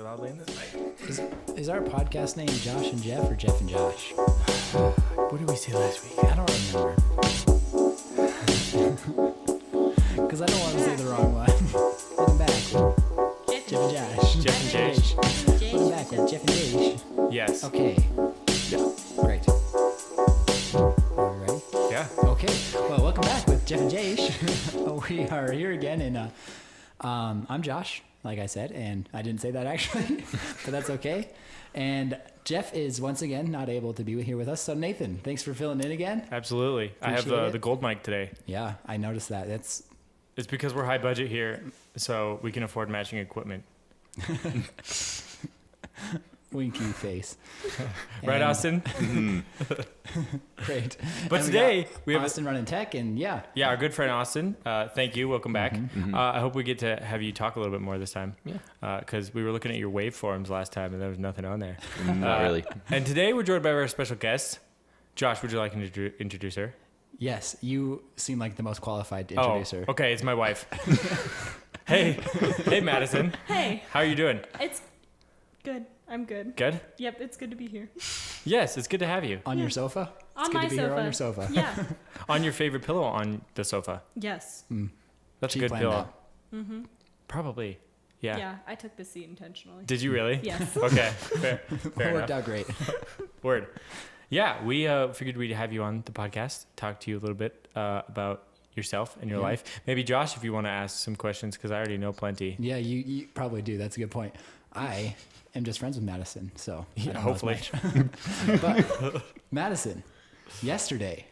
loudly in this mic. Is our podcast name Josh and Jeff or Jeff and Josh? What did we say last week? I don't remember. Because I don't want to say the wrong one. Welcome back with Jeff and Josh. Jeff and Jash. Welcome back with Jeff and Jash. Yes. Okay. Yeah. Great. Are you ready? Yeah. Okay. Well, welcome back with Jeff and Jash. We are here again, and I'm Josh, like I said, and I didn't say that actually, but that's okay. And Jeff is once again not able to be here with us. So Nathan, thanks for filling in again. Absolutely. I have Appreciate it. the gold mic today. Yeah, I noticed that. It's because we're high budget here, so we can afford matching equipment. Winky face. Right, And- Austin? Great. But And today we have Austin running tech, and yeah. our good friend Austin. Thank you. Welcome back. I hope we get to have you talk a little bit more this time. Yeah. Because we were looking at your waveforms last time, and there was nothing on there. Not really. And today we're joined by our special guest. Josh, would you like to introduce her? Yes, you seem like the most qualified to introduce her. Okay, it's my wife. Hey, Madison. Hey, How are you doing? it's good. I'm good. Good? Yep, it's good to be here. Yes, it's good to have you. On your sofa? On it's my good to be sofa. here on your sofa. Yeah. On your favorite pillow on the sofa. Yes. That's She a good planned pillow. Mm-hmm. Probably. Yeah. Yeah, I took the seat intentionally. Did you really? Yes. Okay. Fair It enough. worked out great. Word. Yeah, we figured we'd have you on the podcast, talk to you a little bit about yourself and your Yeah. life. Maybe Josh, if you want to ask some questions, because I already know plenty. Yeah, you probably do. That's a good point. I am just friends with Madison, so I Yeah, don't know as hopefully. much. But Madison, yesterday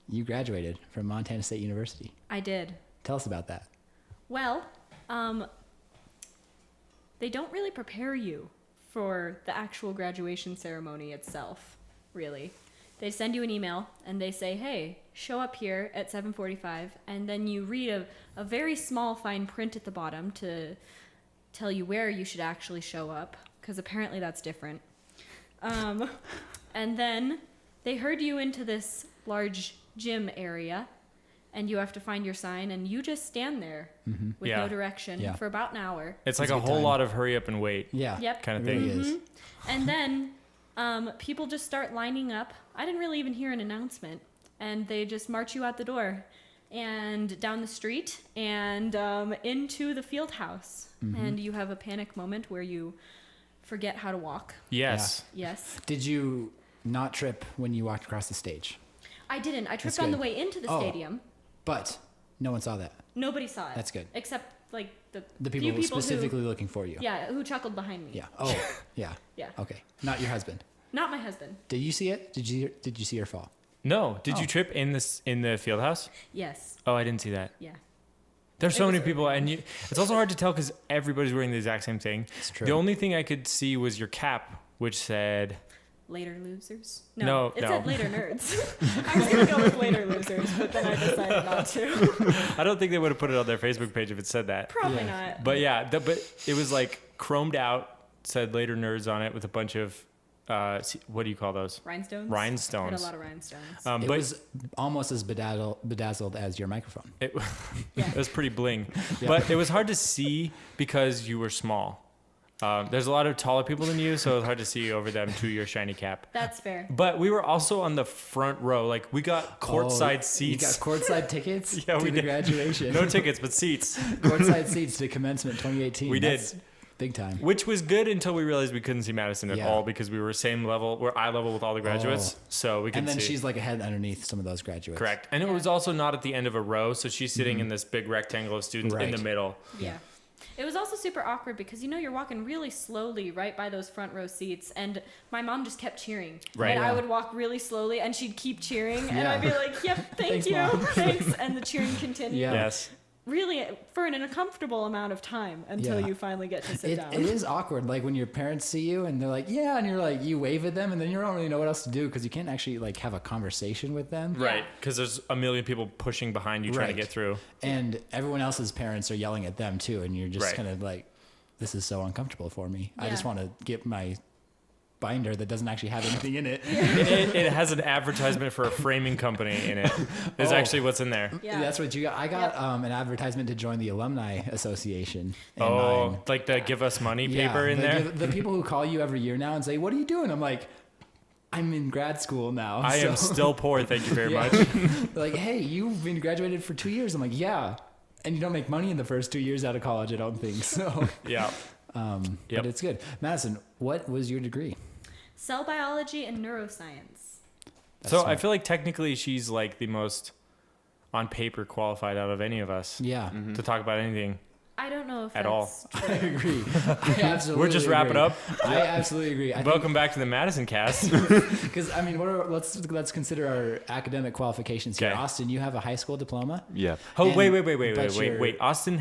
you graduated from Montana State University. I did. Tell us about that. Well, they don't really prepare you for the actual graduation ceremony itself, really. They send you an email and they say, hey, show up here at 7:45, and then you read a very small fine print at the bottom to tell you where you should actually show up, because apparently that's different. And then they herd you into this large gym area, and you have to find your sign, and you just stand there with Yeah. no direction Yeah. for about an hour. It's like It's a a good whole time. lot of hurry up and wait Yeah. Yep. kind of It thing. really is. And then people just start lining up. I didn't really even hear an announcement, and they just march you out the door and down the street and into the field house. And you have a panic moment where you forget how to walk. Yes. Yes. Did you not trip when you walked across the stage? I didn't. I tripped That's on the good. way into the Oh. stadium. But no one saw that. Nobody saw it. That's good. Except like the The few people specifically who, looking for you. yeah, who chuckled behind me. Yeah. Oh, yeah. Yeah. Okay. Not your husband. Not my husband. Did you see it? Did you see her fall? No. Did you Oh. trip in the field house? Yes. Oh, I didn't see that. Yeah. There's It so was many people, and it's also hard to tell because everybody's wearing the exact same thing. It's true. The only thing I could see was your cap, which said, Later losers? No, it no. said later nerds. I was going to go with later losers, but then I decided not to. I don't think they would have put it on their Facebook page if it said that. Probably Yeah. not. But yeah, but it was like chromed out, said later nerds on it with a bunch of, what do you call those? Rhinestones? Rhinestones. Had a lot of rhinestones. It But was almost as bedazzled as your microphone. it, Yeah. it was pretty bling. Yeah. But it was hard to see because you were small. There's a lot of taller people than you, so it was hard to see over them to your shiny cap. That's fair. But we were also on the front row. Like, we got courtside You seats. got courtside tickets Yeah, to we the did. graduation. No tickets, but seats. Courtside seats to commencement 2018. We did. That's big time. Which was good until we realized we couldn't see Madison at Yeah. all because we were same level, we're eye level with all the graduates. So we could And then see. she's like a head underneath some of those graduates. Correct. And it Yeah. was also not at the end of a row. So she's sitting in this big rectangle of students in Right. the middle. Yeah. It was also super awkward because you're walking really slowly right by those front row seats, and my mom just kept cheering. Right. And Yeah. I would walk really slowly, and she'd keep cheering, and Yeah. I'd be like, "Yep, thank Thanks, you, Mom." thanks," and the cheering continued. Yeah. Yes. Really, for an uncomfortable amount of time until Yeah. you finally get to sit It down. is awkward, like when your parents see you and they're like, "Yeah," and you're like, you wave at them, and then you don't really know what else to do because you can't actually like have a conversation with them. Right. Because there's a million people pushing behind you trying to Right. get through. And everyone else's parents are yelling at them too, and you're just Right. kind of like, "This is so uncomfortable for me. I just Yeah. want to get my binder that doesn't actually have anything in it. It has an advertisement for a framing company in it. Is actually what's in there. Yeah. That's what you got. I got an advertisement to join the Alumni Association. in Oh, mine. like the give us money paper in there? The people who call you every year now and say, "What are you doing?" I'm like, "I'm in grad school now." I am so- still poor, thank you very Yeah. much. They're like, "Hey, you've been graduated for 2 years." I'm like, "Yeah." And you don't make money in the first 2 years out of college, I don't think. So, Yeah. but it's good. Madison, what was your degree? Cell biology and neuroscience. So I smart. feel like technically she's like the most on paper qualified out of any of us Yeah, to talk about anything. I don't know if At that's all. I agree. I absolutely We're just wrapping agree. up. I absolutely agree. I Welcome back to the Madison cast. Because I mean, let's consider our academic qualifications here. Okay. Austin, you have a high school diploma. Yeah. Oh, And- wait. but you're- Austin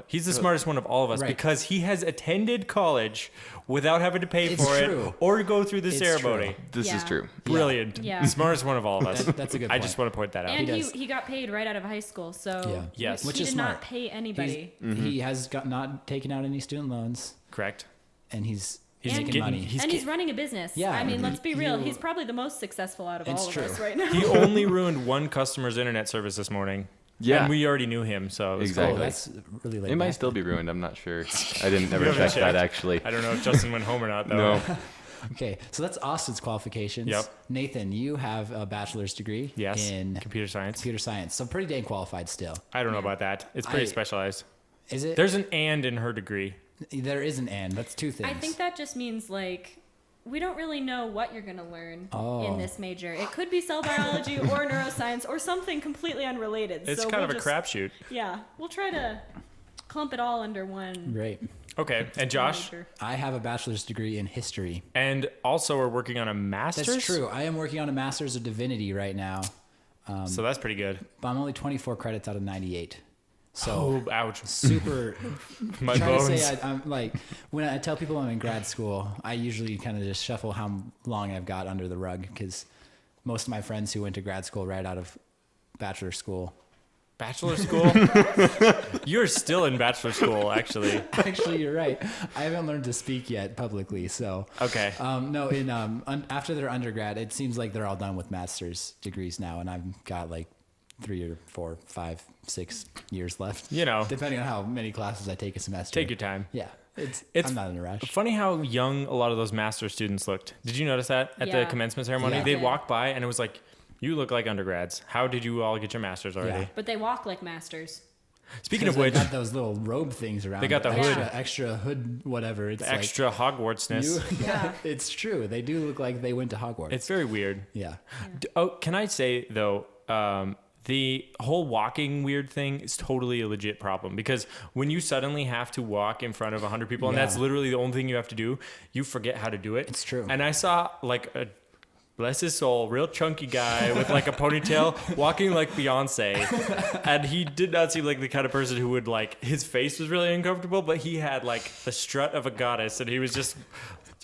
he's the smartest one of all of us Right. because he has attended college without having to pay It's for true. it or go through the It's ceremony. true. This is Yeah. true. Brilliant. Yeah. Smartest one of all of us. That's a good I point. just want to point that out. And does. he got paid right out of high school, so Yeah. Yes. Which he is did smart. not pay anybody. He has not taken out any student loans, Correct. and he's He's making getting- money. He's running a business. Yeah. I mean, let's be real. You- He's probably the most successful out of It's all true. of us right now. He only ruined one customer's internet service this morning. Yeah. And we already knew him, so it was Exactly. Oh, cool. that's really late. It might back. still be ruined. I'm not sure. I didn't You ever haven't check that checked? actually. I don't know if Justin went home or not, though. No. Okay, so that's Austin's qualifications. Yep. Nathan, you have a bachelor's degree Yes. in Computer science. computer science, so pretty dang qualified still. I don't know about that. It's pretty I- specialized. Is it? There's an and in her degree. There is an and. That's two things. I think that just means like we don't really know what you're going to learn Oh. in this major. It could be cell biology or neuroscience or something completely unrelated. It's so kind we'll of a just, crapshoot. Yeah, we'll try to clump it all under one Great. Okay. And Josh? major. I have a bachelor's degree in history. And also we're working on a master's. That's true. I am working on a master's of divinity right now. So that's pretty good. But I'm only 24 credits out of 98. So Oh, ouch. super. My trying bones. to say I'm like when I tell people I'm in grad school, I usually kind of just shuffle how long I've got under the rug because most of my friends who went to grad school right out of bachelor school. Bachelor school? You're still in bachelor school, actually. Actually, you're right. I haven't learned to speak yet publicly, so. Okay. No, in after their undergrad, it seems like they're all done with master's degrees now, and I've got like 3 or 4, 5, 6 years left. You know, Depending on how many classes I take a semester. take your time. Yeah, it's It's I'm not in a rush. Funny how young a lot of those master students looked. Did you notice that at the Yeah. commencement ceremony? Yeah. They Yeah. walked by and it was like, you look like undergrads. How did you all get your masters already? Yeah. But they walk like masters. Speaking of 'Cause which, they got those little robe things around. They got the extra, hood. extra hood, whatever. It's the extra Hogwartsness. Like, Yeah. it's true. They do look like they went to Hogwarts. It's very weird. yeah. Oh, can I say though, the whole walking weird thing is totally a legit problem because when you suddenly have to walk in front of 100 people and Yeah. that's literally the only thing you have to do, you forget how to do it. It's true. And I saw like a, bless his soul, real chunky guy with like a ponytail walking like Beyonce. And he did not seem like the kind of person who would like, his face was really uncomfortable, but he had like the strut of a goddess and he was just,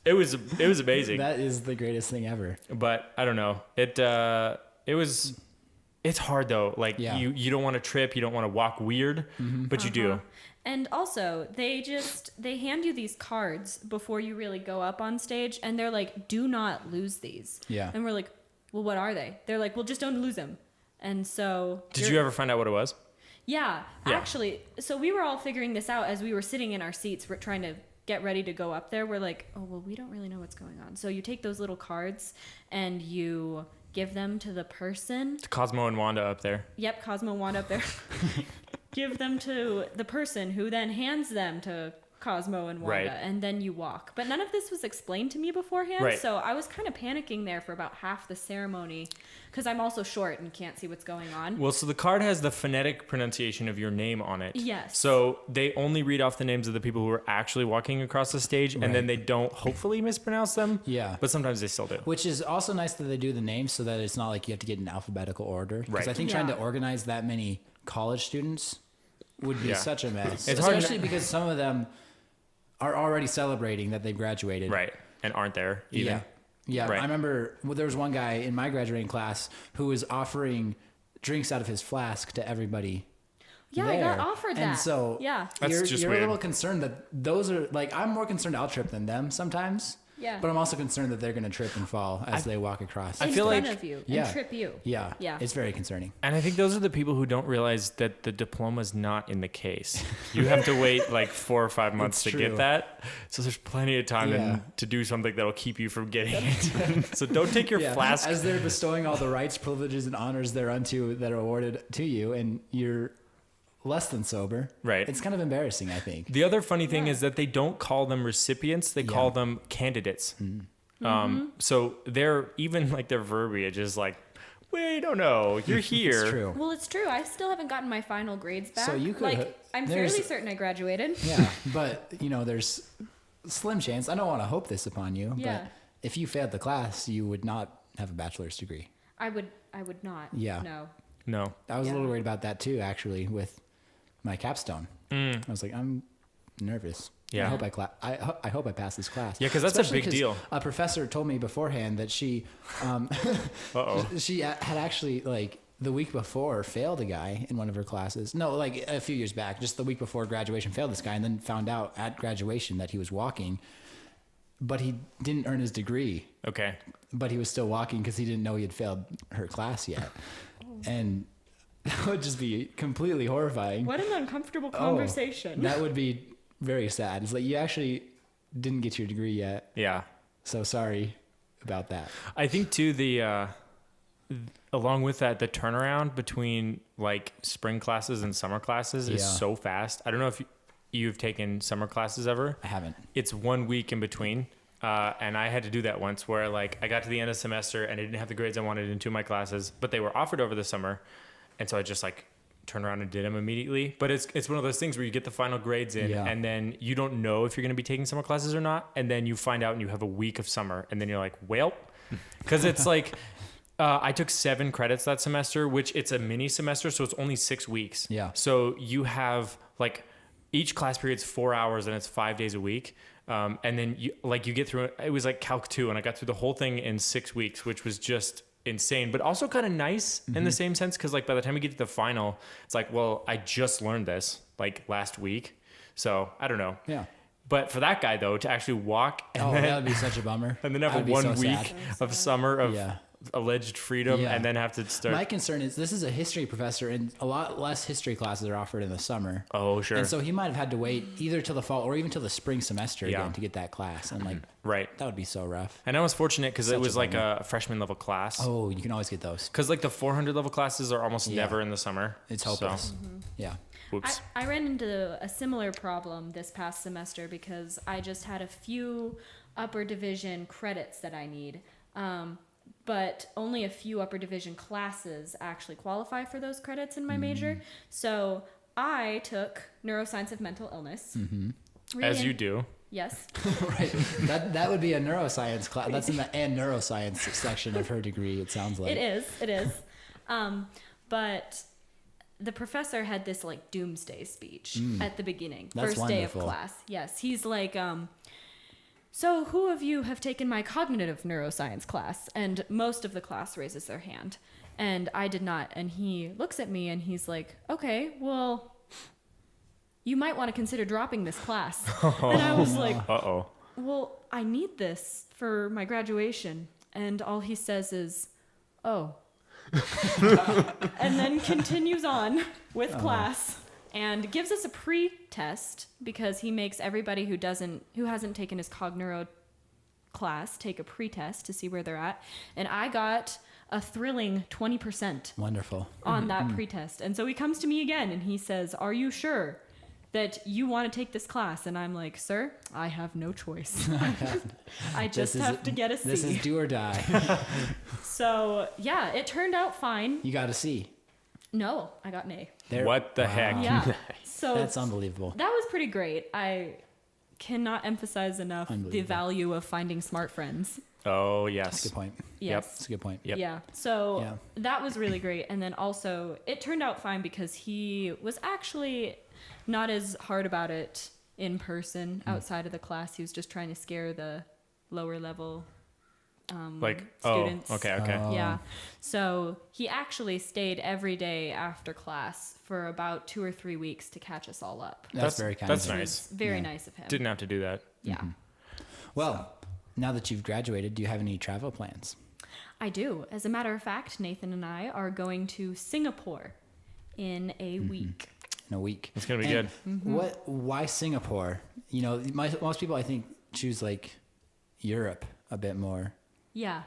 it was amazing. That is the greatest thing ever. But I don't know. It's hard though. Like Yeah. you don't want to trip, you don't want to walk weird, but you do. And also, they hand you these cards before you really go up on stage, and they're like, "Do not lose these." Yeah. And we're like, "Well, what are they?" They're like, "Well, just don't lose them." And so, Did you ever find out what it was? Yeah, Yeah. actually. So we were all figuring this out as we were sitting in our seats. We're trying to get ready to go up there. We're like, "Oh, well, we don't really know what's going on." So you take those little cards and you give them to the person. It's Cosmo and Wanda up there. Yep, Cosmo and Wanda up there. Give them to the person who then hands them to Cosmo and Wanda, Right. and then you walk. But none of this was explained to me beforehand, Right. so I was kind of panicking there for about half the ceremony because I'm also short and can't see what's going on. Well, so the card has the phonetic pronunciation of your name on it. Yes. So they only read off the names of the people who are actually walking across the stage, and then they don't hopefully mispronounce them. Yeah. But sometimes they still do. Which is also nice that they do the names so that it's not like you have to get in alphabetical order. Because Right. I think trying to Yeah. organize that many college students would be Yeah. such a mess. It's hard to- Especially because some of them are already celebrating that they've graduated. Right. And aren't there either. Yeah. Yeah. Right. I remember there was one guy in my graduating class who was offering drinks out of his flask to everybody. Yeah, I got there. offered that. And so yeah. That's you're, just you're weird. a little concerned that those are like, I'm more concerned I'll trip than them sometimes. Yeah. But I'm also concerned that they're going to trip and fall as they walk across. I In feel front like- of you Yeah. and trip you. Yeah. Yeah. It's very concerning. And I think those are the people who don't realize that the diploma's not in the case. You have to wait like 4 or 5 months It's to true. get that. So there's plenty of time Yeah. to do something that'll keep you from getting it. So don't take your flask. As they're bestowing all the rights, privileges, and honors thereunto that are awarded to you, and you're less than sober. Right. It's kind of embarrassing, I think. The other funny thing Yeah. is that they don't call them recipients; they Yeah. call them candidates. So they're even like their verbiage is like, "We don't know. You're here." It's true. Well, it's true. I still haven't gotten my final grades back. So you could- like, I'm there's- fairly certain I graduated. Yeah, but there's slim chance. I don't want to hope this upon you, Yeah. but if you failed the class, you would not have a bachelor's degree. I would not. Yeah. No. No. I was a Yeah. little worried about that too, actually, with my capstone. I was like, I'm nervous. Yeah. I hope I hope I pass this class. Yeah, 'cause that's a Especially big 'cause deal. A professor told me beforehand that she Uh-oh. she had actually like the week before failed a guy in one of her classes. No, like a few years back, just the week before graduation, failed this guy, and then found out at graduation that he was walking, but he didn't earn his degree. Okay. But he was still walking because he didn't know he had failed her class yet, and that would just be completely horrifying. What an uncomfortable Oh, conversation. that would be very sad. It's like you actually didn't get your degree yet, Yeah. so sorry about that. I think too along with that, the turnaround between like spring classes and summer classes is Yeah. so fast. I don't know if you've taken summer classes ever. I haven't. It's 1 week in between. And I had to do that once where like I got to the end of the semester and I didn't have the grades I wanted in 2 of my classes, but they were offered over the summer. And so I just like turned around and did them immediately. But it's one of those things where you get the final grades in Yeah. and then you don't know if you're going to be taking summer classes or not. And then you find out and you have a week of summer and then you're like, well, because it's like, I took 7 credits that semester, which it's a mini semester. So it's only 6 weeks. Yeah. So you have like each class period's 4 hours and it's 5 days a week. And then you get through it was like Calc 2 and I got through the whole thing in 6 weeks, which was just insane, but also kind of nice in the same sense. Cause like by the time we get to the final, it's like, well, I just learned this like last week. So I don't know. Yeah. But for that guy though, to actually walk and, That would be such a bummer. and then have That a would be 1 so week sad. of summer of Yeah. alleged freedom Yeah. and then have to start. My concern is this is a history professor, and a lot less history classes are offered in the summer. Oh, sure. And so he might have had to wait either till the fall or even till the spring semester Yeah. again to get that class. And like, Right. that would be so rough. And I was fortunate because Such it a was like bummer. a freshman level class. Oh, you can always get those. Because like the 400 level classes are almost Yeah. never in the summer. It's So, hopeless. Yeah. whoops. I ran into a similar problem this past semester because I just had a few upper division credits that I need. But only a few upper division classes actually qualify for those credits in my major. So I took neuroscience of mental illness. As you do. Yes. Right. That would be a neuroscience class. That's in the and neuroscience section of her degree, it sounds like. It is. But the professor had this like doomsday speech at the beginning, That's first day of wonderful. class. Yes, he's like, so who of you have taken my cognitive neuroscience class? And most of the class raises their hand, and I did not. And he looks at me and he's like, okay, well, you might want to consider dropping this class. And I was like, Uh-oh. well, I need this for my graduation. And all he says is, oh. And then continues on with class and gives us a pre-test because he makes everybody who hasn't taken his cogneuro class take a pre-test to see where they're at. And I got a thrilling 20% Wonderful. on that pre-test. And so he comes to me again and he says, are you sure that you want to take this class? And I'm like, sir, I have no choice. I just have to get a C. This is do or die. So yeah, it turned out fine. You got a C. No, I got an A. There. What the heck? Yeah. So That's unbelievable. that was pretty great. I cannot emphasize enough the Unbelievable. value of finding smart friends. Oh, That's a yes. good point. Yes. That's a good point. Yep. Yeah. So Yeah. that was really great. And then also it turned out fine because he was actually not as hard about it in person outside of the class. He was just trying to scare the lower level Like, students. oh, okay. Oh. Yeah. So he actually stayed every day after class for about 2 or 3 weeks to catch us all up. That's very kind that's of him. nice. Very Yeah. nice of him. Didn't have to do that. Yeah. Well, now that you've graduated, do you have any travel plans? I do. As a matter of fact, Nathan and I are going to Singapore in a week. In a week. It's gonna be good. Why Singapore? You know, most people I think choose like Europe a bit more. Yeah.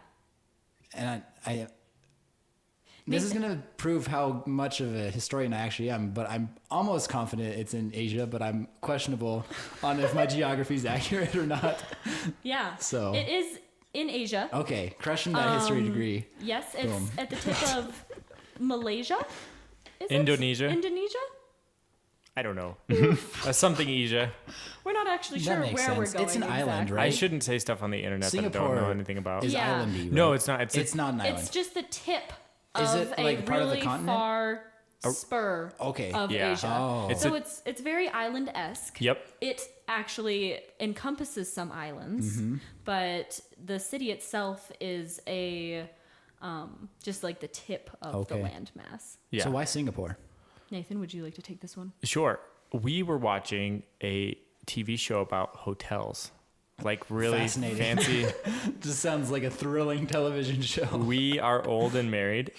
And I this is going to prove how much of a historian I actually am, but I'm almost confident it's in Asia, but I'm questionable on if my geography is accurate or not. Yeah. So it is in Asia. Okay, crushing that history degree. Yes, it's Boom. at the tip of Malaysia. Is it? Indonesia? Indonesia? I don't know. Something Asia. We're not actually That sure makes where sense. we're going. It's an island, exactly. right? I shouldn't say stuff on the internet that I Singapore don't know anything about. Is Yeah. islandy, right? No, it's not. It's not an island. It's just the tip Is of it a like part of the really continent? far spur Okay. of Yeah. Asia. Oh. So it's very island-esque. Yep. It actually encompasses some islands, but the city itself is a just like the tip of the Okay. landmass. Yeah. So why Singapore? Nathan, would you like to take this one? Sure. We were watching a TV show about hotels, like really Fascinating. fancy. Just sounds like a thrilling television show. We are old and married,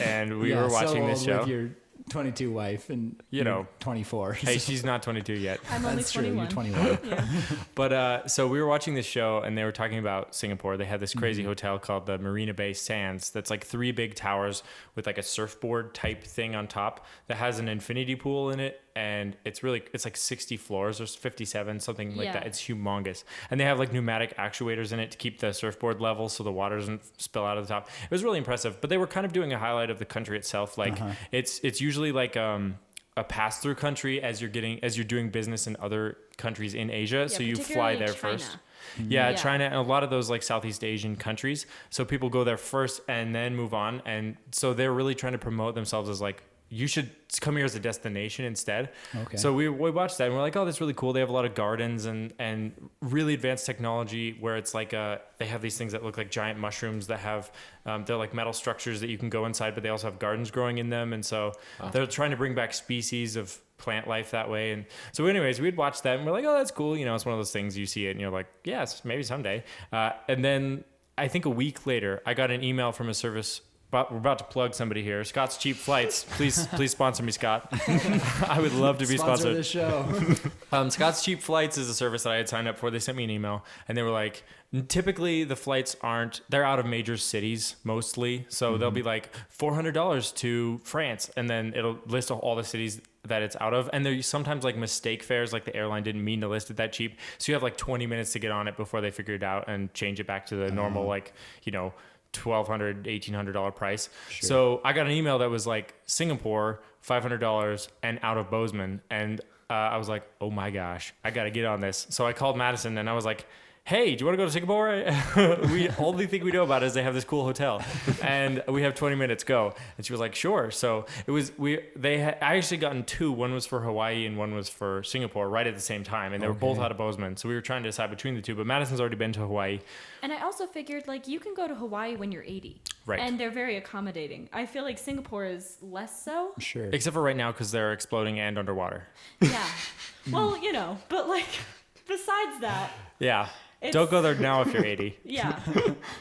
and we Yeah, were watching so this old show. with your 22 wife and You know. 24. Hey, she's not 22 yet. I'm only That's true. 21. You're 21. Yeah. But so we were watching this show, and they were talking about Singapore. They had this crazy hotel called the Marina Bay Sands. That's like 3 big towers with like a surfboard type thing on top that has an infinity pool in it, and it's like 60 floors or 57, something like Yeah. that. It's humongous, and they have like pneumatic actuators in it to keep the surfboard level so the water doesn't spill out of the top. It was really impressive. But they were kind of doing a highlight of the country itself. Like it's usually like a pass-through country as you're doing business in other countries in Asia. So you fly particularly there China. first. Yeah, Yeah. China and a lot of those like Southeast Asian countries. So people go there first and then move on. And so they're really trying to promote themselves as like, you should come here as a destination instead. Okay. So we watched that and we're like, oh, that's really cool. They have a lot of gardens and really advanced technology where it's like they have these things that look like giant mushrooms that have they're like metal structures that you can go inside, but they also have gardens growing in them. And so they're trying to bring back species of plant life that way. And so anyways, we'd watch that and we're like, oh, that's cool. You know, it's one of those things you see it and you're like, yes, maybe someday. And then I think a week later, I got an email from a service. But we're about to plug somebody here. Scott's Cheap Flights. Please sponsor me, Scott. I would love to be Sponsor sponsored. this show. Scott's Cheap Flights is a service that I had signed up for. They sent me an email and they were like, typically the flights they're out of major cities mostly. So they'll be like $400 to France. And then it'll list all the cities that it's out of. And there's sometimes like mistake fares, like the airline didn't mean to list it that cheap. So you have like 20 minutes to get on it before they figure it out and change it back to the normal, like, you know, $1,200, $1,800 price. Sure. So I got an email that was like Singapore, $500 and out of Bozeman. And I was like, oh my gosh, I got to get on this. So I called Madisen and I was like, hey, do you want to go to Singapore? We only thing we know about is they have this cool hotel and we have 20 minutes, go. And she was like, sure. So it was, I actually gotten 2. One was for Hawaii and one was for Singapore right at the same time. And they were both out of Bozeman. So we were trying to decide between the 2, but Madison's already been to Hawaii. And I also figured like you can go to Hawaii when you're 80. Right. And they're very accommodating. I feel like Singapore is less so. Sure. Except for right now because they're exploding and underwater. Yeah. Well, you know, but like besides that, Yeah. It's- Don't go there now if you're 80. yeah.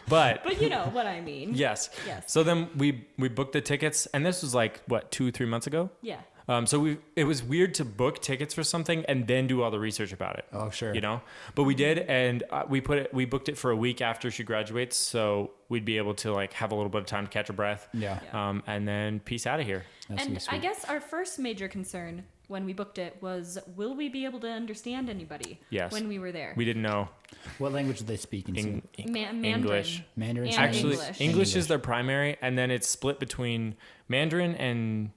But you know what I mean. yes. Yes. So then we booked the tickets and this was like, what, 2-3 months ago? Yeah. So it was weird to book tickets for something and then do all the research about it. Oh, sure. You know, but we did, and we booked it for a week after she graduates, so we'd be able to like have a little bit of time to catch her breath. Yeah. And then peace out of here. That's And sweet. I guess our first major concern when we booked it was, will we be able to understand anybody Yes. when we were there? We didn't know What language are they speaking? Mandarin. English. Mandarin. And Chinese? Actually, English is their primary, and then it's split between Mandarin and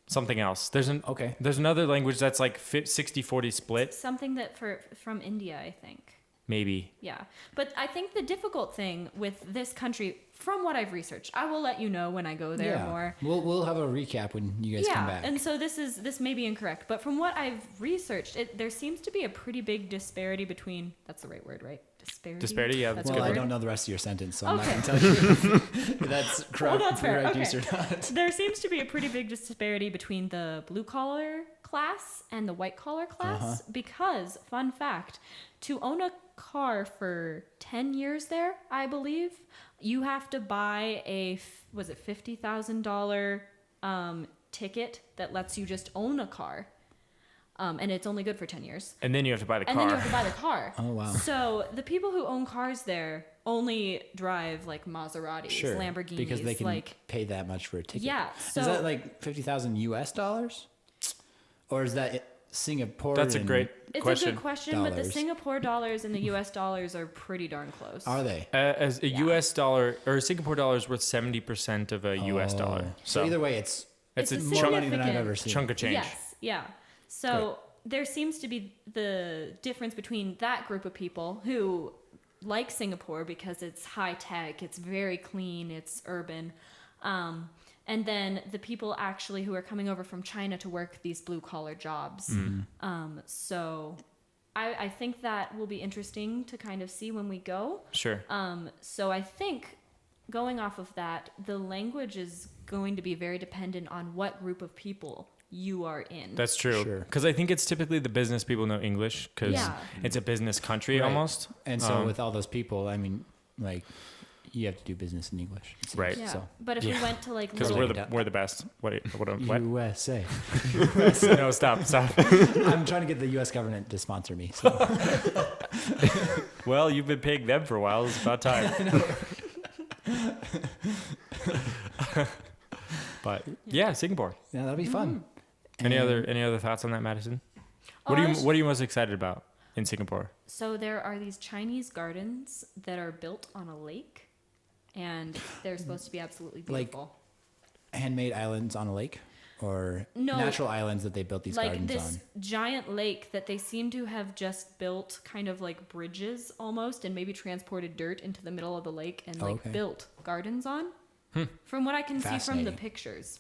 something else. There's another language that's like 60-40 split, Something that from India, I think. maybe. Yeah. But I think the difficult thing with this country, from what I've researched, I will let you know when I go there more. We'll have a recap when you guys come back. And so this may be incorrect, but from what I've researched, there seems to be a pretty big disparity between, that's the right word, right? Disparity, yeah, that's a Well, I word. don't know the rest of your sentence, so I'm not Okay. going to tell you if that's correct, that's fair. correct Okay. use or not. There seems to be a pretty big disparity between the blue collar class and the white collar class because, fun fact, to own a car for 10 years there, I believe, you have to buy a, was it $50,000 ticket that lets you just own a car. And it's only good for 10 years. And then you have to buy the car. And then you have to buy the car. Oh, wow. So the people who own cars there only drive like Maseratis, Lamborghinis. Because they can like, pay that much for a ticket. Yeah. So is that like 50,000 US dollars? Or is that Singapore? That's a great it's question. a good question, but the Dollars. Singapore dollars and the US dollars are pretty darn close. Are they? As a US dollar or a Singapore dollar is worth 70% of a US dollar. So either way, it's it's a more money than I've significant- ever seen. chunk of change. Yes, yeah. So there seems to be the difference between that group of people who like Singapore because it's high tech, it's very clean, it's urban, and then the people actually who are coming over from China to work these blue collar jobs. So I think that will be interesting to kind of see when we go. Sure. So I think going off of that, the language is going to be very dependent on what group of people you are in. That's true. Sure. Because I think it's typically the business people know English because Yeah. it's a business country Right. almost. And so with all those people, I mean, like, you have to do business in English. it seems. Right. Yeah. So, But if we went to like Because little, we're the best. What? USA. No, stop. I'm trying to get the U.S. government to sponsor me. So. Well, you've been paying them for a while. It's about time. But yeah, Singapore. Yeah, that'll be fun. Any other thoughts on that, Madison? What are you most excited about in Singapore? so there are these Chinese gardens that are built on a lake, and they're supposed to be absolutely Like- beautiful. Handmade islands on a lake, or No. natural islands that they built these Like gardens this on. giant lake that they seem to have just built kind of like bridges almost, and maybe transported dirt into the middle of the lake and like Okay. built gardens on. From what I can see from the Fascinating. pictures,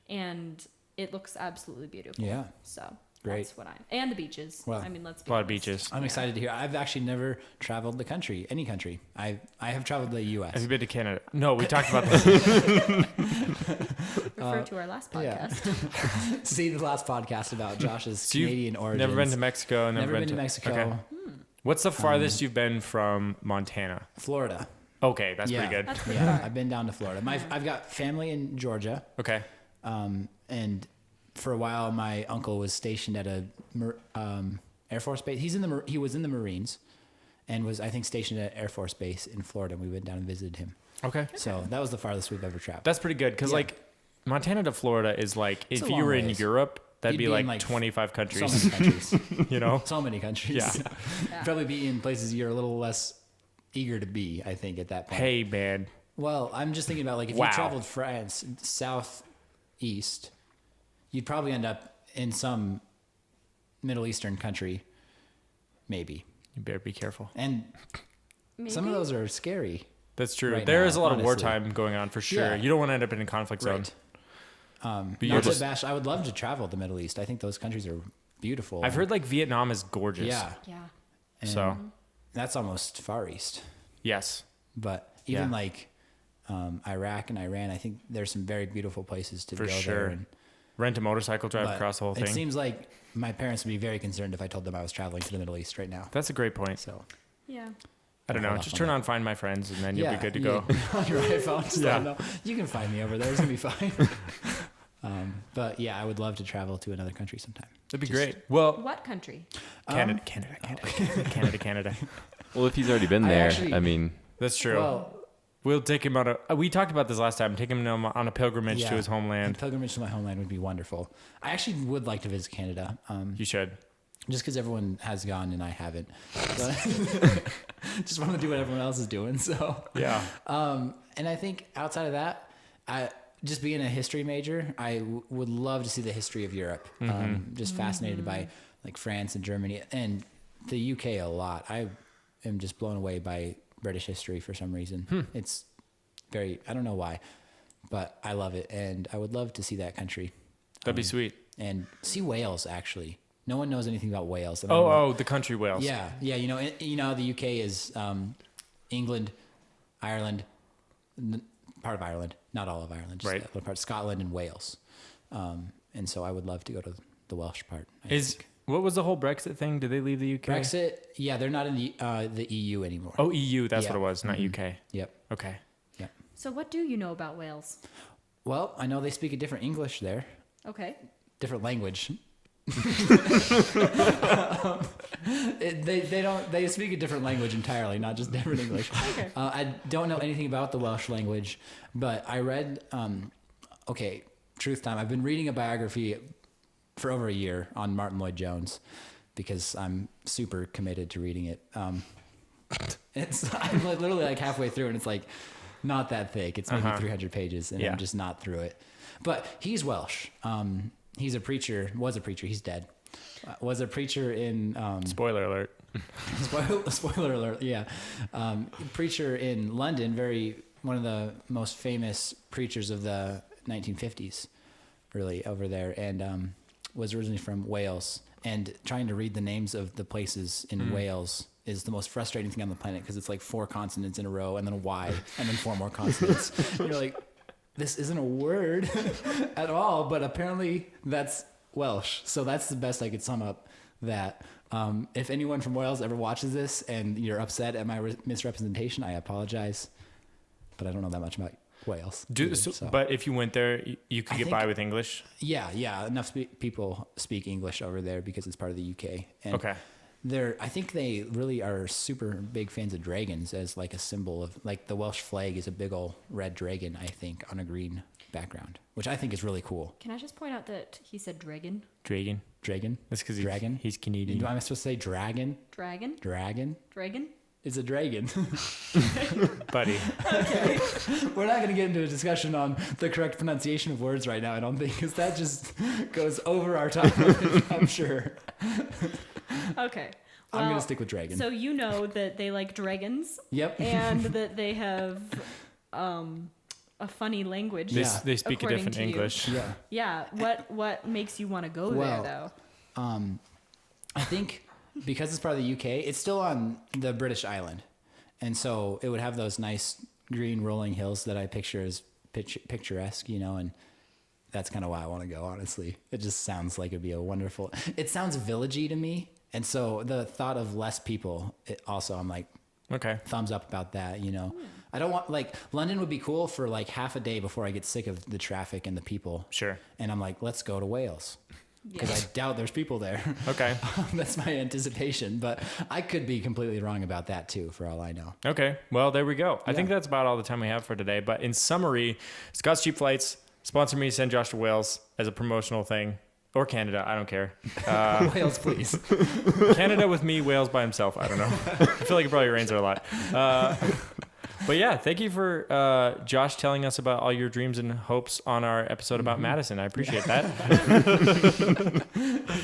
and it looks absolutely beautiful. Yeah. So Great. that's what and the beaches. Well, I mean, let's be A lot of honest. beaches. I'm excited to hear. I've actually never traveled the country, any country. I have traveled the U.S. Have you been to Canada? No, we talked about this. Refer to our last yeah. podcast. See the last podcast about Josh's So you've Canadian origins. Never been to Mexico. Never been to Mexico. Okay. What's the farthest you've been from Montana? Florida. Okay, that's yeah. pretty good. That's pretty Yeah, far. I've been down to Florida. I've got family in Georgia, Okay. and for a while my uncle was stationed at a Air Force base. He was in the Marines, and was I think stationed at Air Force Base in Florida. And we went down and visited him. Okay. So that was the farthest we've ever traveled. That's pretty good because Yeah. like Montana to Florida is like It's if a you long were in ways. Europe, that'd You'd be be in, like like, 25 so countries. many countries. You know? So many countries. Yeah. Yeah. Probably be in places you're a little less eager to be, I think, at that point. Hey man. Well, I'm just thinking about like if Wow. you traveled France southeast, you'd probably end up in some Middle Eastern country, maybe. You better be careful. And Maybe? some of those are scary. That's true. Right There now, is a lot of honestly. wartime going on for sure. Yeah. You don't want to end up in a conflict zone. Right. But you're Not to just, bash. I would love to travel the Middle East. I think those countries are beautiful. I've heard like Vietnam is gorgeous. Yeah. Yeah. And So that's almost Far East. yes. But even Yeah. like Iraq and Iran, I think there's some very beautiful places to For go sure. there. And, Rent a motorcycle, drive but across the whole It thing. seems like my parents would be very concerned if I told them I was traveling to the Middle East right now. That's a great point. So Yeah. I don't Hold know. off Just on turn that. on Find My Friends and then you'll be good to go. On your iPhone, just Yeah. let 'em know. You can find me over there. It's gonna be fine. But yeah, I would love to travel to another country sometime. That'd be Just- great. Well, What country? Canada. Well, if he's already been I there, actually- I mean, That's true. Well, We'll take him on we talked about this last time. Take him on a pilgrimage yeah, to his a homeland. pilgrimage to my homeland would be wonderful. I actually would like to visit Canada. You should. Just because everyone has gone and I haven't. But just want to do what everyone else is doing. So, Yeah. and I think outside of that, just being a history major, I would love to see the history of Europe. Just fascinated by like France and Germany and the UK a lot. I am just blown away by British history for some reason. It's very, I don't know why, but I love it. And I would love to see that country. That'd be sweet. And see Wales, actually. No one knows anything about Wales. And I don't know- Oh, the country Wales. yeah, yeah. You know, the UK is England, Ireland, part of Ireland, not all of Ireland, just Right. that little part, Scotland and Wales. And so I would love to go to the Welsh part. I think. What was the whole Brexit thing? Did they leave the UK? Brexit? Yeah, they're not in the EU anymore. Oh, EU. That's Yeah. what it was, not Mhm. UK. Yep. Okay. Yep. So what do you know about Wales? Well, I know they speak a different English there, Okay. different language. They speak a different language entirely, not just different English. Okay. I don't know anything about the Welsh language, but I read. Okay, truth time. I've been reading a biography for over a year on Martin Lloyd-Jones because I'm super committed to reading it. I'm literally like halfway through, and it's like not that thick. It's maybe 300 pages, and I'm just not through it. But he's Welsh. He's a preacher. Was a preacher. He's dead. Was a preacher in. Spoiler alert. Spoiler alert. Yeah, preacher in London. One of the most famous preachers of the 1950s, really over there, and was originally from Wales. And trying to read the names of the places in Wales is the most frustrating thing on the planet because it's like 4 consonants in a row and then a Y and then 4 more consonants. And you're like, this isn't a word at all, but apparently that's Welsh. So that's the best I could sum up that. If anyone from Wales ever watches this and you're upset at my misrepresentation, I apologize. But I don't know that much about Wales. But if you went there, you could get by with English? Yeah. Enough people speak English over there because it's part of the UK. And Okay. I think they really are super big fans of dragons as like a symbol of, like, the Welsh flag is a big old red dragon, I think, on a green background, which I think is really cool. Can I just point out that he said dragon? Dragon. Dragon? That's because Dragon? he's Canadian. Am I supposed to say dragon? Dragon? Dragon? Dragon? It's a dragon. Buddy. Okay. We're not going to get into a discussion on the correct pronunciation of words right now, I don't think, because that just goes over our time, I'm sure. Okay. I'm going Well, to stick with dragon. So you know that they like dragons Yep. and that they have a funny language. Yeah. They speak a according different to you. English. Yeah. Yeah. What makes you want to go Well, there though? I think because it's part of the UK, it's still on the British island. And so it would have those nice green rolling hills that I picture as picturesque, and that's kind of why I want to go, honestly. It just sounds like it'd be it sounds villagey to me. And so the thought of less people, I'm like, Okay. thumbs up about that, I don't want, like, London would be cool for like half a day before I get sick of the traffic and the people. Sure. And I'm like, let's go to Wales. Because I doubt there's people there. Okay. That's my anticipation, but I could be completely wrong about that too, for all I know. Okay. Well, there we go. I think Yeah. that's about all the time we have for today. But in summary, Scott's Cheap Flights sponsor me, send Josh to Wales as a promotional thing. Or Canada, I don't care. Wales, please. Canada with me, Wales by himself. I don't know. I feel like it probably rains there a lot. But yeah, thank you for Josh telling us about all your dreams and hopes on our episode about Madison. I appreciate that.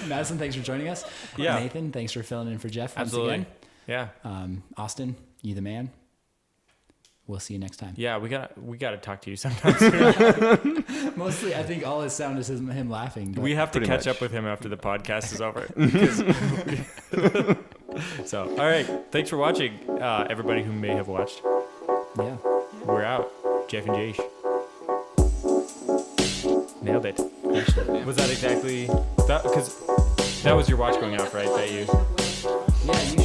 Madison, thanks for joining us. Yeah. Nathan, thanks for filling in for Jeff once Absolutely. again. Yeah. Austin, you the man. We'll see you next time. Yeah, we gotta talk to you sometime. Mostly, I think all his sound is him laughing. But We have to Pretty catch much. up with him after the podcast is over. So, all right. Thanks for watching, everybody who may have watched. yeah. We're out. Jeff and Jash. Nailed it. Was that exactly that? Because that was your watch going off, right? That you. Yeah, you